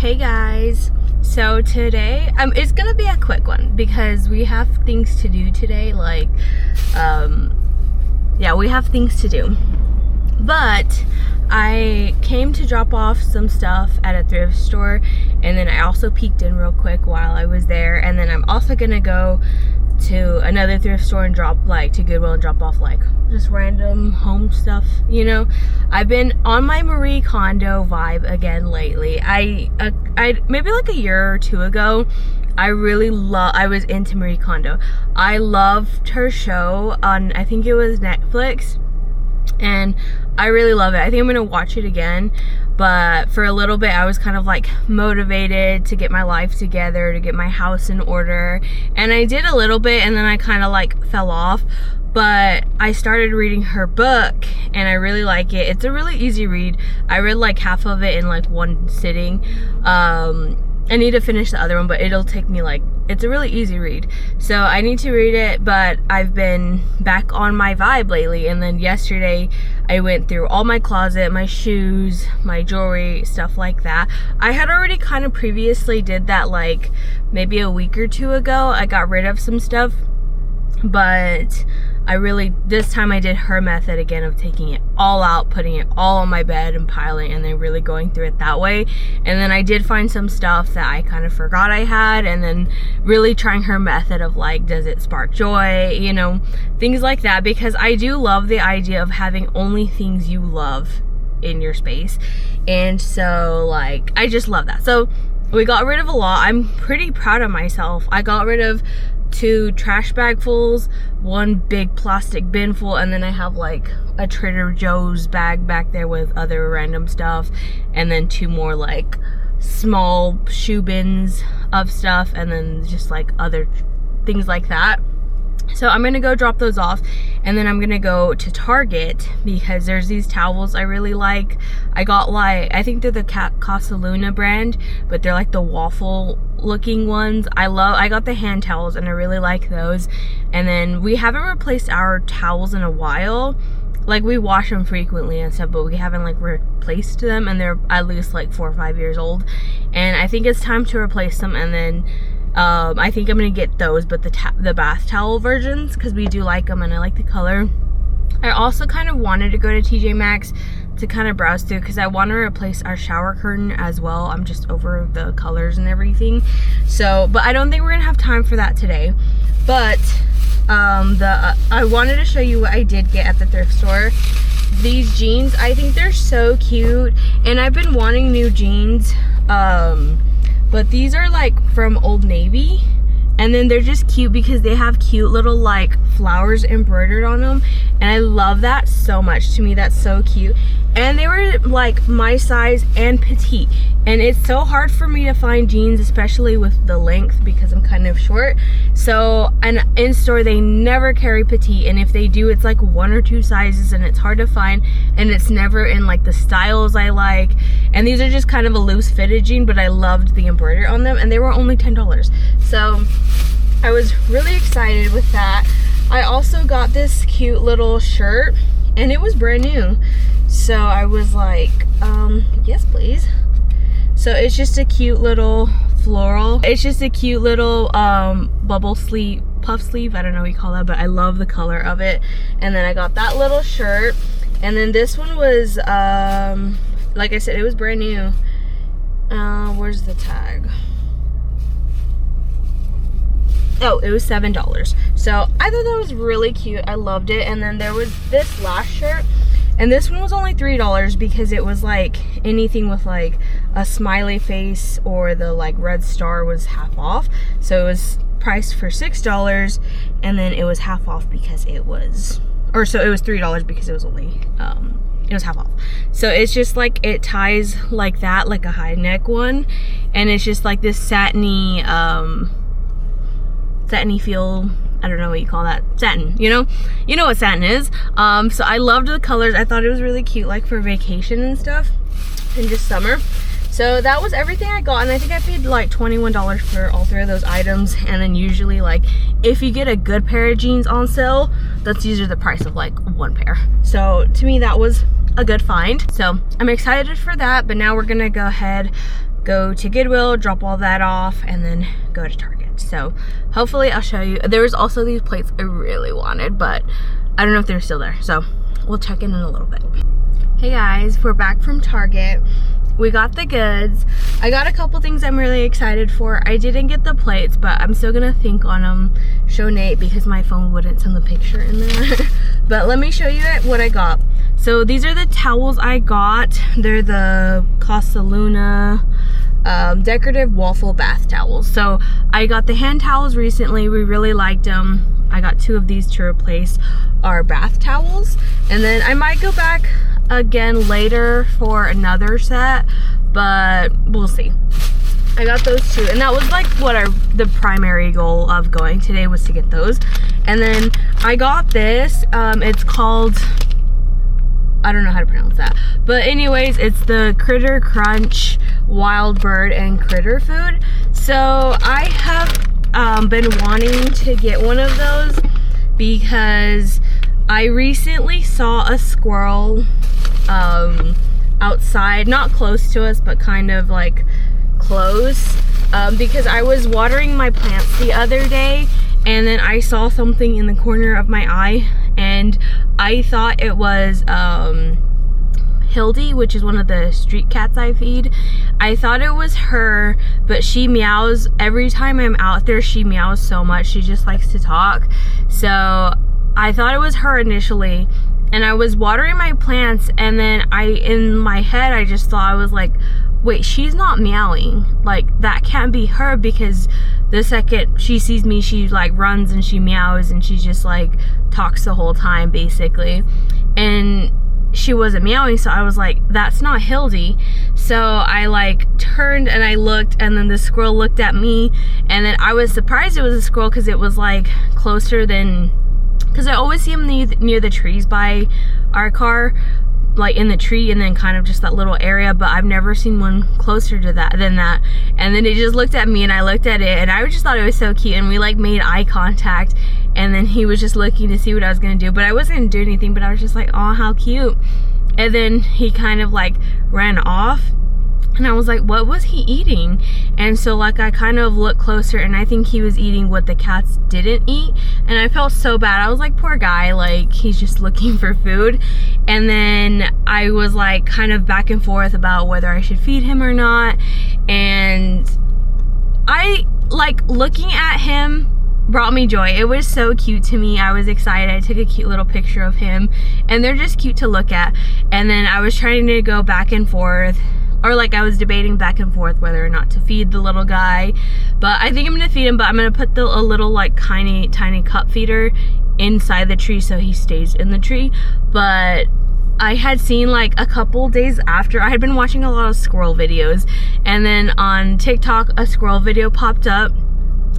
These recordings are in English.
Hey guys, so today it's gonna be a quick one because we have things to do today. We have things to do, but I came to drop off some stuff at a thrift store, and then I also peeked in real quick while I was there, and then I'm also gonna go to another thrift store and drop to Goodwill and drop off just random home stuff, you know. I've been on my Marie Kondo vibe again lately. I maybe like a year or two ago, I was into Marie Kondo. I loved her show on, I think it was Netflix, and I really love it. I think I'm gonna watch it again, but for a little bit I was kind of motivated to get my life together, to get my house in order, and I did a little bit, and then I kind of fell off. But I started reading her book and I really like it. It's a really easy read. I read half of it in one sitting. I need to finish the other one, but it'll take me it's a really easy read. So I need to read it, but I've been back on my vibe lately. And then yesterday I went through all my closet, my shoes, my jewelry, stuff like that. I had already kind of previously did that maybe a week or two ago. I got rid of some stuff, but this time I did her method again of taking it all out, putting it all on my bed and piling, and then really going through it that way. And then I did find some stuff that I kind of forgot I had, and then really trying her method of does it spark joy, you know, things like that, because I do love the idea of having only things you love in your space. And so I just love that. So we got rid of a lot. I'm pretty proud of myself. I got rid of 2 trash bagfuls, 1 big plastic bin full, and then I have a Trader Joe's bag back there with other random stuff, and then 2 more small shoe bins of stuff, and then just other things like that. So I'm gonna go drop those off, and then I'm gonna go to Target because there's these towels I really like. I got I think they're the Casa Luna brand, but they're the waffle looking ones. I got the hand towels and I really like those. And then we haven't replaced our towels in a while. We wash them frequently and stuff, but we haven't replaced them, and they're at least 4 or 5 years old, and I think it's time to replace them. And then I think I'm gonna get those, but the bath towel versions, because we do like them and I like the color. I also kind of wanted to go to TJ Maxx to kind of browse through, because I want to replace our shower curtain as well. I'm just over the colors and everything. So, but I don't think we're gonna have time for that today. But I wanted to show you what I did get at the thrift store. These jeans, I think they're so cute, and I've been wanting new jeans. But these are from Old Navy, and then they're just cute because they have cute little flowers embroidered on them, and I love that so much. To me, that's so cute. And they were my size and petite, and it's so hard for me to find jeans, especially with the length, because I'm kind of short. So, and in store they never carry petite, and if they do, it's 1 or 2 sizes, and it's hard to find, and it's never in the styles I like. And these are just kind of a loose fitted jean, but I loved the embroidery on them, and they were only $10. So I was really excited with that. I also got this cute little shirt, and it was brand new. So I was yes please. So it's just a cute little floral. It's just a cute little bubble sleeve, puff sleeve, I don't know what you call that, but I love the color of it. And then I got that little shirt, and then this one was like I said, it was brand new. Where's the tag? Oh, it was $7. So I thought that was really cute. I loved it. And then there was this last shirt, and this one was only $3 because it was anything with a smiley face or the red star was half off. So it was priced for $6, and then it was half off because it was, so it was $3 because it was only it was half off. So it's just it ties that, a high neck one, and it's just this satiny feel. I don't know what you call that. Satin, you know what satin is. So I loved the colors. I thought it was really cute, for vacation and stuff, and just summer. So that was everything I got, and I think I paid $21 for all 3 of those items. And then usually if you get a good pair of jeans on sale, that's usually the price of 1 pair. So to me, that was a good find. So I'm excited for that, but now we're gonna go ahead go to Goodwill, drop all that off, and then go to Target. So hopefully I'll show you. There was also these plates I really wanted, but I don't know if they're still there. So we'll check in a little bit. Hey guys, we're back from Target. We got the goods. I got a couple things I'm really excited for. I didn't get the plates, but I'm still gonna think on them, show Nate, because my phone wouldn't send the picture in there. But let me show you what I got. So these are the towels I got. They're the Casa Luna decorative waffle bath towels. So I got the hand towels recently. We really liked them. I got 2 of these to replace our bath towels. And then I might go back again later for another set, but we'll see. I got those 2, and that was like what the primary goal of going today was to get those. And then I got this, it's called, I don't know how to pronounce that, but anyways, it's the Critter Crunch Wild Bird and Critter Food. So I have been wanting to get one of those because I recently saw a squirrel outside, not close to us, but kind of like close, because I was watering my plants the other day, and then I saw something in the corner of my eye, and I thought it was Hildy, which is one of the street cats I feed. I thought it was her, but she meows every time I'm out there. She meows so much. She just likes to talk. So I thought it was her initially, and I was watering my plants, and then in my head, I just thought, I was like, wait, she's not meowing. Like, that can't be her, because the second she sees me, she like runs and she meows, and she just like talks the whole time basically. And she wasn't meowing, so I was like, that's not Hildy. So I like turned and I looked, and then the squirrel looked at me, and then I was surprised it was a squirrel, because it was like closer than, because I always see them near the trees by our car, like in the tree, and then kind of just that little area, but I've never seen one closer to that than that. And then it just looked at me, and I looked at it, and I just thought it was so cute, and we like made eye contact, and then he was just looking to see what I was gonna do, but I wasn't gonna do anything, but I was just like, oh, how cute. And then he kind of like ran off, and I was like, what was he eating? And so like I kind of looked closer, and I think he was eating what the cats didn't eat, and I felt so bad. I was like, poor guy, like he's just looking for food. And then I was like kind of back and forth about whether I should feed him or not, and I like looking at him brought me joy. It was so cute to me. I was excited. I took a cute little picture of him, and they're just cute to look at. And then I was trying to go back and forth, or like I was debating back and forth whether or not to feed the little guy, but I think I'm gonna feed him, but I'm gonna put a little like tiny cup feeder inside the tree so he stays in the tree. But I had seen like a couple days after, I had been watching a lot of squirrel videos, and then on TikTok a squirrel video popped up,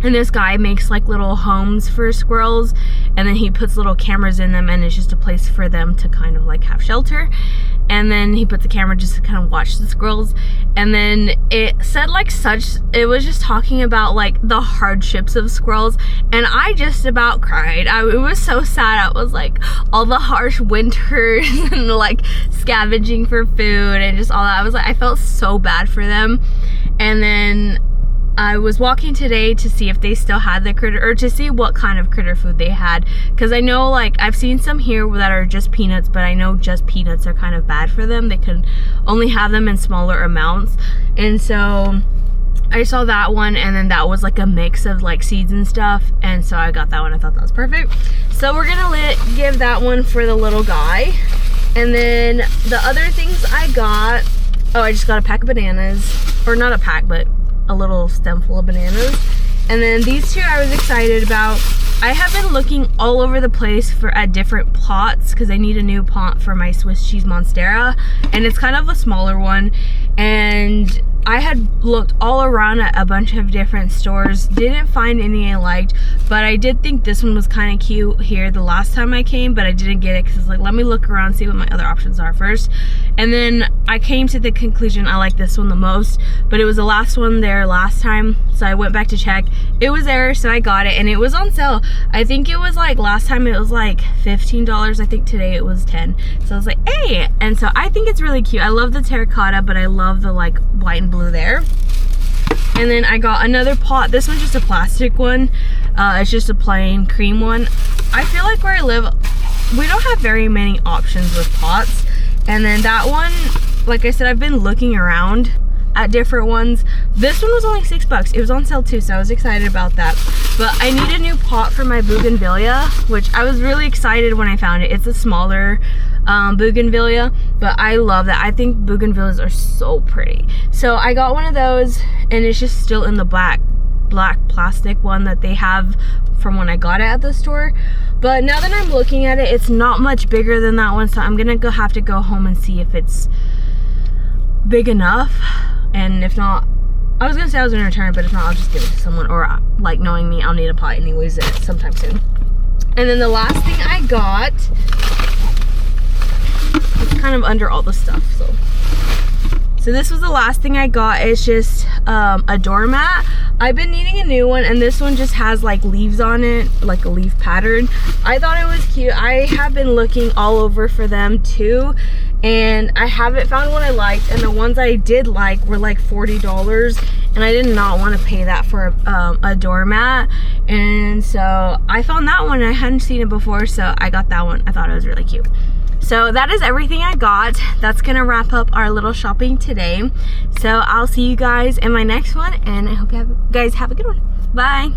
and this guy makes like little homes for squirrels, and then he puts little cameras in them, and it's just a place for them to kind of like have shelter. And then he puts the camera just to kind of watch the squirrels. And then it said like it was just talking about like the hardships of squirrels, and I just about cried. It was so sad. I was like, all the harsh winters and like scavenging for food and just all that. I was like, I felt so bad for them. And then I was walking today to see if they still had the critter, or to see what kind of critter food they had, because I know like I've seen some here that are just peanuts, but I know just peanuts are kind of bad for them. They can only have them in smaller amounts. And so I saw that one, and then that was like a mix of like seeds and stuff, and so I got that one. I thought that was perfect. So we're gonna give that one for the little guy. And then the other things I got, oh, I just got a pack of bananas, or not a pack, but a little stem full of bananas. And then these 2 I was excited about. I have been looking all over the place at different pots, because I need a new pot for my Swiss cheese monstera, and it's kind of a smaller one. And I had looked all around at a bunch of different stores, didn't find any I liked, but I did think this one was kind of cute here the last time I came, but I didn't get it because I was like, let me look around, see what my other options are first. And then I came to the conclusion I like this one the most, but it was the last one there last time, so I went back to check. It was there, so I got it, and it was on sale. I think it was like, last time it was like $15. I think today it was 10. So I was like, hey! And so I think it's really cute. I love the terracotta, but I love the like white and blue there. And then I got another pot. This one's just a plastic one. It's just a plain cream one. I feel like where I live, we don't have very many options with pots. And then that one, like I said, I've been looking around at different ones. This one was only $6. It was on sale too, so I was excited about that. But I need a new pot for my bougainvillea, which I was really excited when I found it. It's a smaller bougainvillea, but I love that. I think bougainvilleas are so pretty. So I got one of those, and it's just still in the black plastic one that they have from when I got it at the store. But now that I'm looking at it, it's not much bigger than that one, so I'm gonna have to go home and see if it's big enough. And if not, I was gonna say I was gonna return it, but if not, I'll just give it to someone, or like, knowing me, I'll need a pot anyways sometime soon. And then the last thing I got, it's kind of under all the stuff, so this was the last thing I got. It's just a doormat. I've been needing a new one, and this one just has like leaves on it, like a leaf pattern. I thought it was cute. I have been looking all over for them too, and I haven't found one I liked, and the ones I did like were like $40, and I did not want to pay that for a doormat. And so I found that one, and I hadn't seen it before, so I got that one. I thought it was really cute. So that is everything I got. That's gonna wrap up our little shopping today. So I'll see you guys in my next one, and I hope you guys have a good one. Bye.